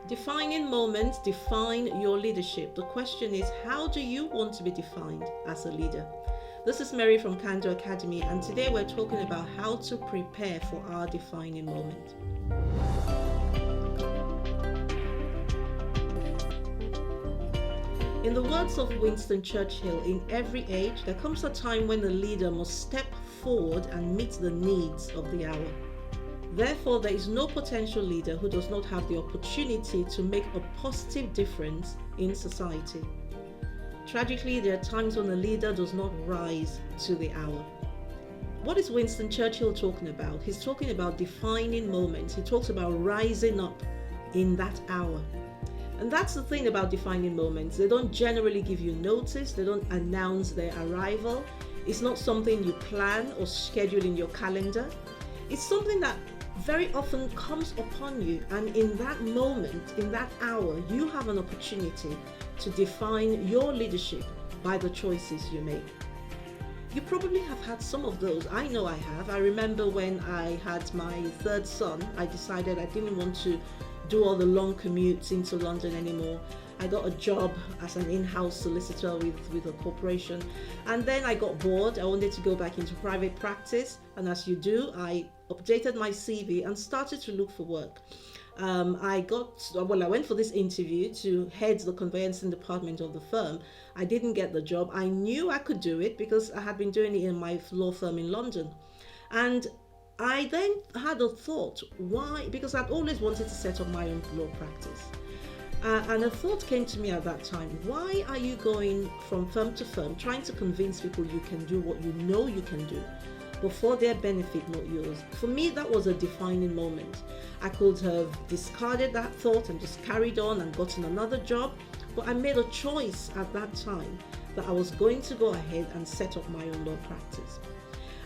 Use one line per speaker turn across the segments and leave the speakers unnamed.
Defining moments define your leadership. The question is, how do you want to be defined as a leader? This is Mary from Kando Academy, and today we're talking about how to prepare for our defining moment. In the words of Winston Churchill, in every age, there comes a time when the leader must step forward and meet the needs of the hour. Therefore, there is no potential leader who does not have the opportunity to make a positive difference in society. Tragically, there are times when a leader does not rise to the hour. What is Winston Churchill talking about? He's talking about defining moments. He talks about rising up in that hour. And that's the thing about defining moments. They don't generally give you notice. They don't announce their arrival. It's not something you plan or schedule in your calendar. It's something that very often comes upon you, and in that moment, in that hour, you have an opportunity to define your leadership by the choices you make. You probably have had some of those. I know I have. I remember when I had my third son, I decided I didn't want to do all the long commutes into London anymore. I got a job as an in-house solicitor with a corporation, and then I got bored. I wanted to go back into private practice, and as you do, I updated my CV and started to look for work. I went for this interview to head the conveyancing department of the firm. I didn't get the job. I knew I could do it because I had been doing it in my law firm in London. And I then had a thought, why? Because I'd always wanted to set up my own law practice. And a thought came to me at that time, why are you going from firm to firm trying to convince people you can do what you know you can do, but for their benefit, not yours? For me, that was a defining moment. I could have discarded that thought and just carried on and gotten another job, but I made a choice at that time that I was going to go ahead and set up my own law practice.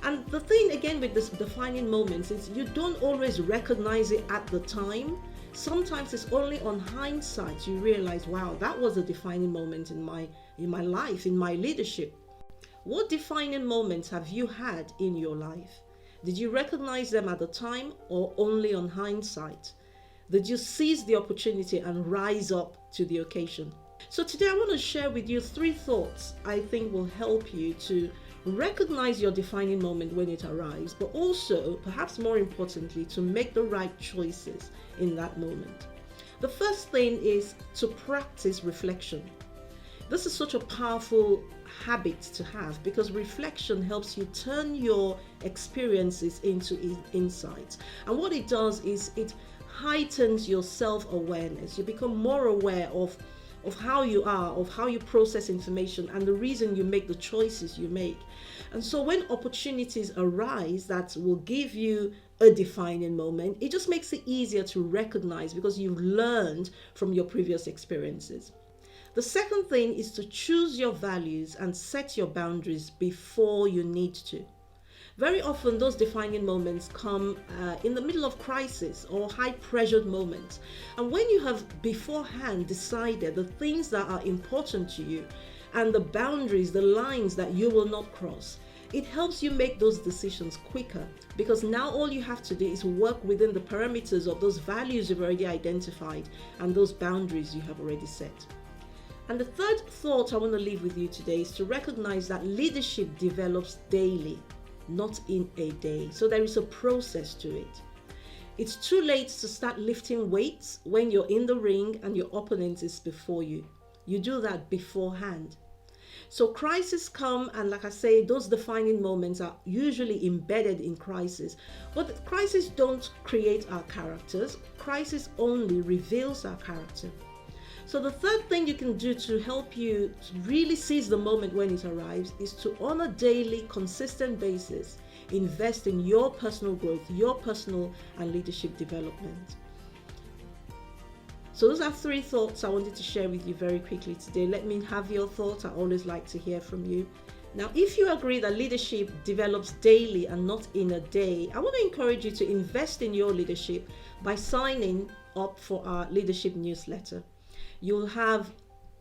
And the thing again with this defining moments is you don't always recognize it at the time. Sometimes it's only on hindsight you realize, wow, that was a defining moment in my life, in my leadership. What defining moments have you had in your life? Did you recognize them at the time or only on hindsight? Did you seize the opportunity and rise up to the occasion? So today I want to share with you 3 thoughts I think will help you to recognize your defining moment when it arrives, but also, perhaps more importantly, to make the right choices in that moment. The first thing is to practice reflection. This is such a powerful habit to have because reflection helps you turn your experiences into insights. And what it does is it heightens your self-awareness. You become more aware of how you are, of how you process information, and the reason you make the choices you make. And so when opportunities arise that will give you a defining moment, it just makes it easier to recognize because you've learned from your previous experiences. The second thing is to choose your values and set your boundaries before you need to. Very often those defining moments come in the middle of crisis or high pressured moments. And when you have beforehand decided the things that are important to you and the boundaries, the lines that you will not cross, it helps you make those decisions quicker because now all you have to do is work within the parameters of those values you've already identified and those boundaries you have already set. And the third thought I want to leave with you today is to recognize that leadership develops daily, not in a day. So there is a process to it. It's too late to start lifting weights when you're in the ring and your opponent is before you. You do that beforehand. So crises come, and like I say, those defining moments are usually embedded in crisis. But crises don't create our characters. Crisis only reveals our character. So the third thing you can do to help you really seize the moment when it arrives is to, on a daily, consistent basis, invest in your personal growth, your personal and leadership development. So those are 3 thoughts I wanted to share with you very quickly today. Let me have your thoughts. I always like to hear from you. Now, if you agree that leadership develops daily and not in a day, I want to encourage you to invest in your leadership by signing up for our leadership newsletter. You'll have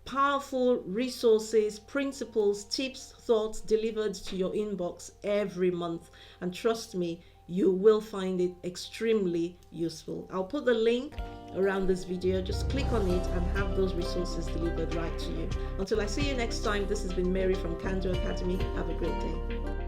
powerful resources, principles, tips, thoughts delivered to your inbox every month. And trust me, you will find it extremely useful. I'll put the link around this video. Just click on it and have those resources delivered right to you. Until I see you next time, this has been Mary from Kando Academy. Have a great day.